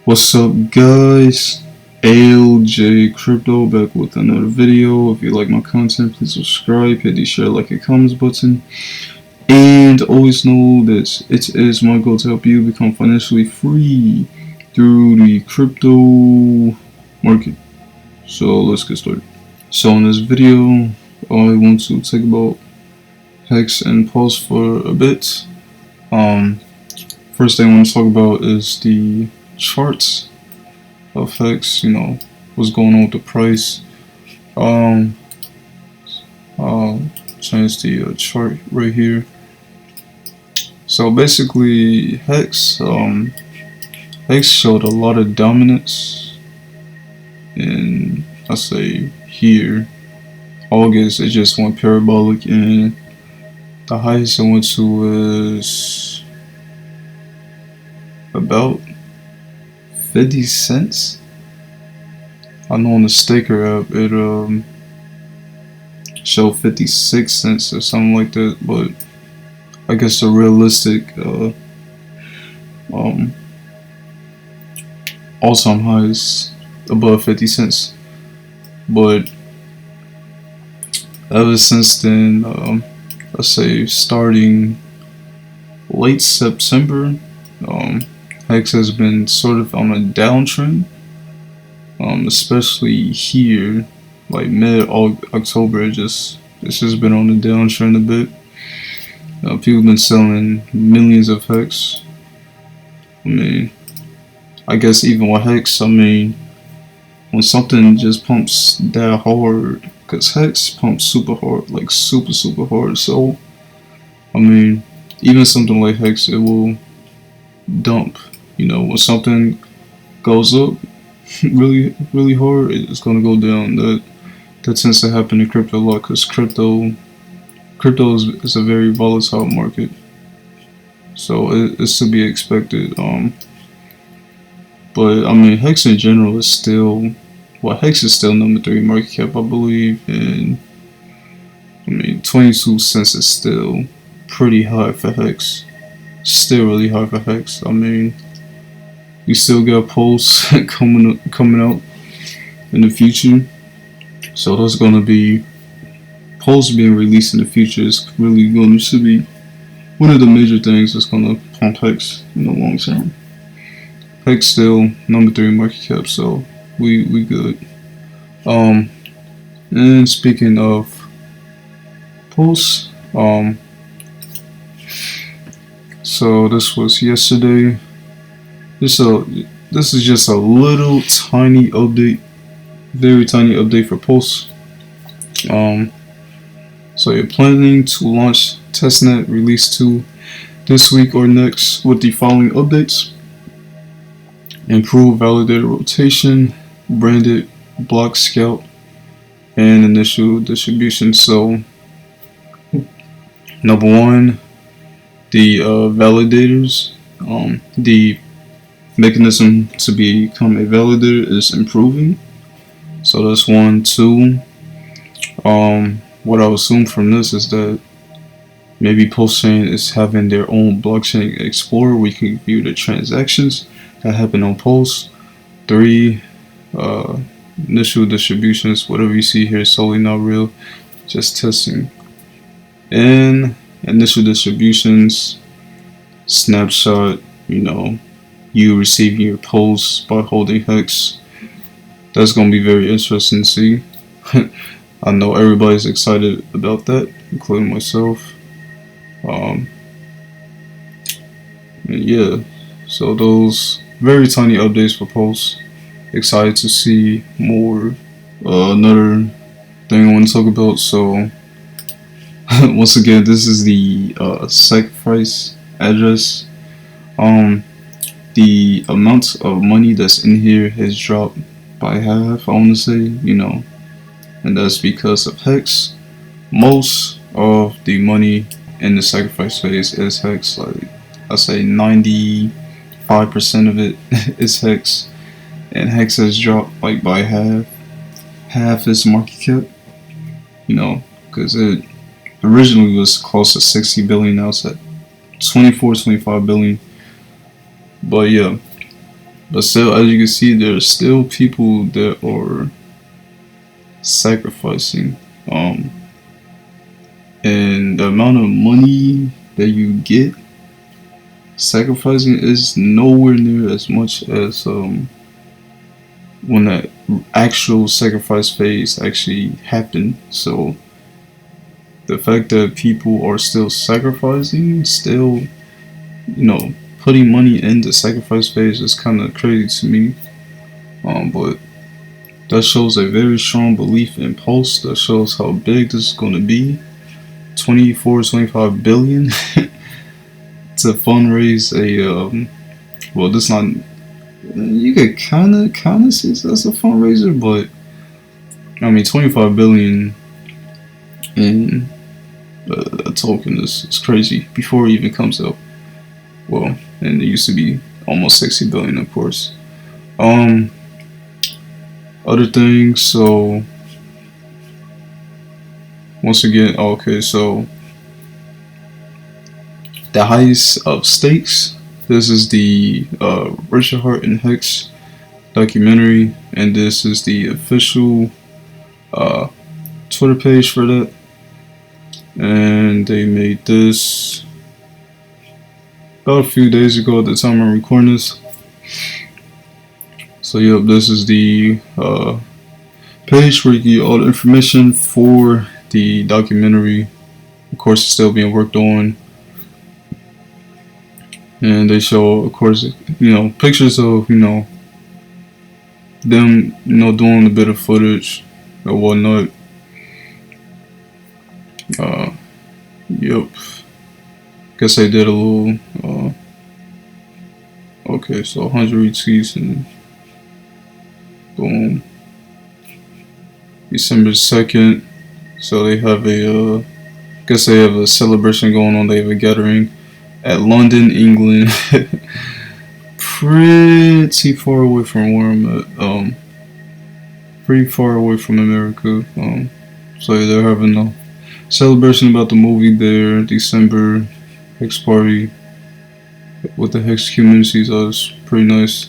What's up, guys? ALJ Crypto back with another video. If you like my content, please subscribe, hit the share, like, and comments button, and always know that it is my goal to help you become financially free through the crypto market. So let's get started. So in this video, I want to talk about Hex and Pulse for a bit. First thing I want to talk about is the charts of Hex, what's going on with the price. Change the chart right here. So basically Hex showed a lot of dominance in, I say here, August. It just went parabolic, and the highest it went to is about 50 cents. I know on the staker app it showed 56 cents or something like that, but I guess the realistic all-time high is above 50 cents. But ever since then, I say starting late September, Hex has been sort of on a downtrend, especially here, like mid-October. It's just been on a downtrend a bit. People have been selling millions of Hex. I guess even with Hex, when something just pumps that hard, because Hex pumps super hard, like super hard. So, even something like Hex, it will dump. When something goes up really hard, it's gonna go down. That tends to happen in crypto a lot, because crypto is a very volatile market, so it's to be expected. But Hex in general is still, Hex is still number 3 market cap, I believe, and 22 cents is still pretty high for Hex. Still really high for Hex. We still got Pulse coming out in the future, so that's gonna be, Pulse being released in the future is really going to be one of the major things that's gonna pump Hex in the long term. Hex still number 3 market cap, so we good. And speaking of Pulse, so this was yesterday. This is just a little tiny update, very tiny update for Pulse. So you're planning to launch testnet release 2 this week or next with the following updates: improve validator rotation, branded block scout, and initial distribution. So number 1, the validators, the mechanism to become a validator is improving. So that's 1. 2, what I assume from this is that maybe Pulse Chain is having their own blockchain explorer where you can view the transactions that happen on Pulse. 3, initial distributions, whatever you see here is solely not real, just testing. And initial distributions, snapshot, you receiving your Pulse by holding Hex. That's going to be very interesting to see. I know everybody's excited about that, including myself. Yeah, so those very tiny updates for Pulse. Excited to see more. Another thing I want to talk about, so once again, this is the sacrifice address. The amount of money that's in here has dropped by half, I want to say, and that's because of Hex. Most of the money in the sacrifice phase is Hex. Like I say, 95% of it is Hex, and Hex has dropped like by half its market cap. Because originally was close to 60 billion. Now it's at 24, 25 billion. But yeah, but still, as you can see, there's still people that are sacrificing. And the amount of money that you get sacrificing is nowhere near as much as when that actual sacrifice phase actually happened. So the fact that people are still sacrificing, still, putting money in the sacrifice phase is kind of crazy to me. But that shows a very strong belief in Pulse. That shows how big this is going to be. 24, 25 billion to fundraise a well, this not, you could kind of see this as a fundraiser, but I mean 25 billion in a token is crazy before it even comes out. Well, and it used to be almost 60 billion, of course. Other things, so once again, okay, so the highest of stakes. This is the Richard Hart and Hex documentary, and this is the official Twitter page for that. And they made this about a few days ago at the time I'm recording this. So yep, this is the page where you get all the information for the documentary. Of course, it's still being worked on. And they show, of course, pictures of, them, doing a bit of footage or whatnot. Yep. Guess I did a little, okay, so 100 retweets and boom. December 2nd. So they have guess they have a celebration going on. They have a gathering at London, England. Pretty far away from where I'm at. Pretty far away from America. So yeah, they're having a celebration about the movie there. December Hex party with the Hex community. So it's pretty nice.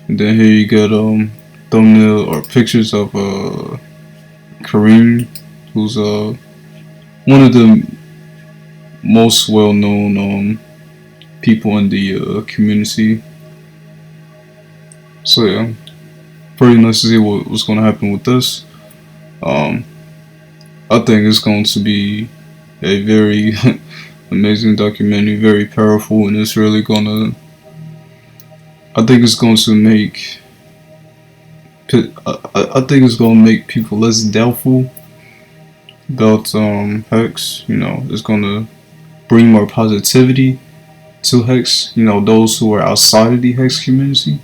And then here you got thumbnail or pictures of Kareem, who's one of the most well-known people in the community. So yeah, pretty nice to see what's going to happen with this. I think it's going to be a very amazing documentary, very powerful, and it's really gonna, I think it's going to make people less doubtful about Hex. It's gonna bring more positivity to Hex. Those who are outside of the Hex community.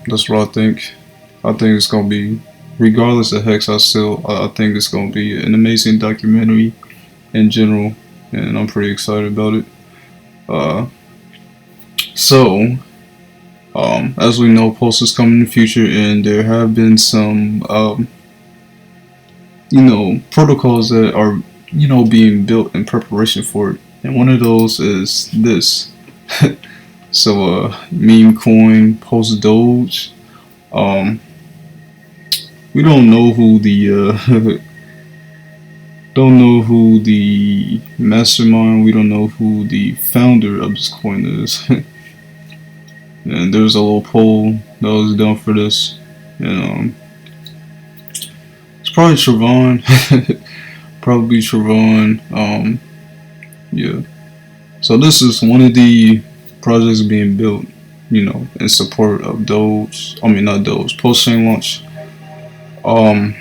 That's what I think. I think it's gonna be, regardless of Hex, I think it's gonna be an amazing documentary in general, and I'm pretty excited about it. So as we know, Pulse is coming in the future, and there have been some protocols that are being built in preparation for it, and one of those is this. So meme coin, Pulse Doge. We don't know who the mastermind, we don't know who the founder of this coin is. And there was a little poll that was done for this, and it's probably Trevon. Probably Trevon. Yeah. So this is one of the projects being built, in support of Doge. I mean, not Doge, Pulse Chain launch. And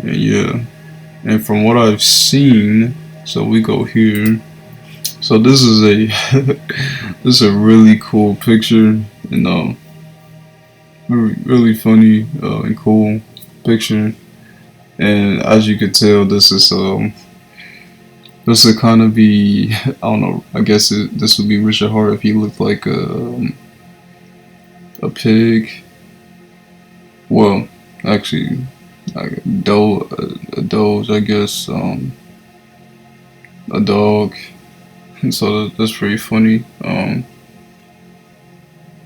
yeah, and from what I've seen, so we go here. So this is this is a really cool picture, and really funny and cool picture. And as you can tell, this would kind of be, I don't know, I guess this would be Richard Hart if he looked like a pig. Well, actually, like a doge, I guess, a dog. So that's pretty funny.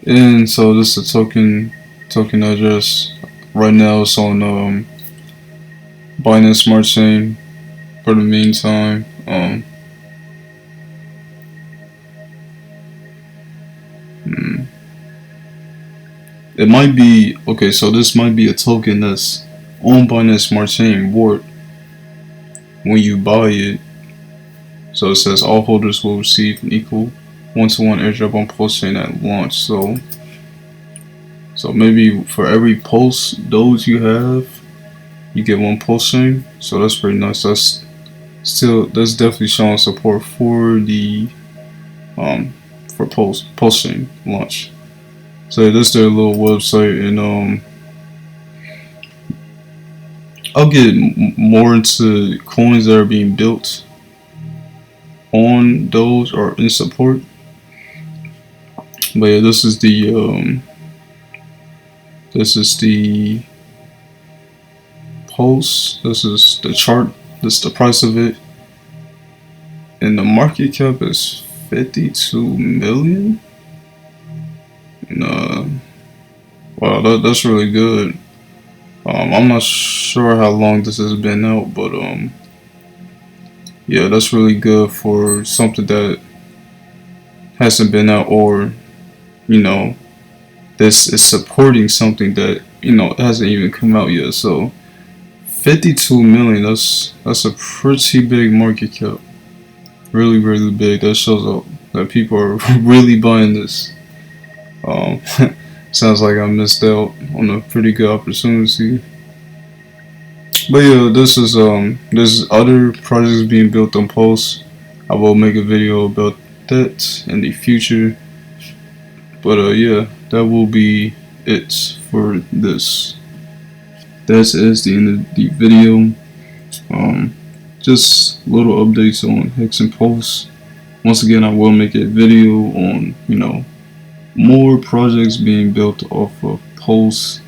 And so this is a token address. Right now it's on Binance Smart Chain for the meantime. It might be okay. So this might be a token that's owned by Binance Smart Chain board when you buy it. So it says all holders will receive an equal 1-to-1 airdrop on Pulse Chain at launch. So maybe for every Pulse Doge you have, you get one Pulse Chain. So that's pretty nice. That's definitely showing support for the for Pulse Chain launch. So that's their little website, and I'll get more into coins that are being built on those or in support. But yeah, this is the Pulse. This is the chart. This is the price of it, and the market cap is 52 million. And wow, that's really good. I'm not sure how long this has been out, but yeah, that's really good for something that hasn't been out, or this is supporting something that hasn't even come out yet. So 52 million, that's a pretty big market cap. Really, really big. That shows that people are really buying this. Sounds like I missed out on a pretty good opportunity. But yeah, there's other projects being built on Pulse. I will make a video about that in the future. But yeah, that will be it for this. That is the end of the video. Just little updates on Hex and Pulse. Once again, I will make a video on more projects being built off of Pulse.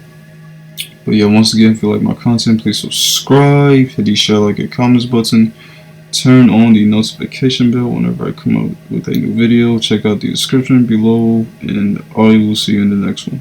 But yeah, once again, if you like my content, please subscribe, hit the share, like, and comments button. Turn on the notification bell whenever I come out with a new video. Check out the description below, and I will see you in the next one.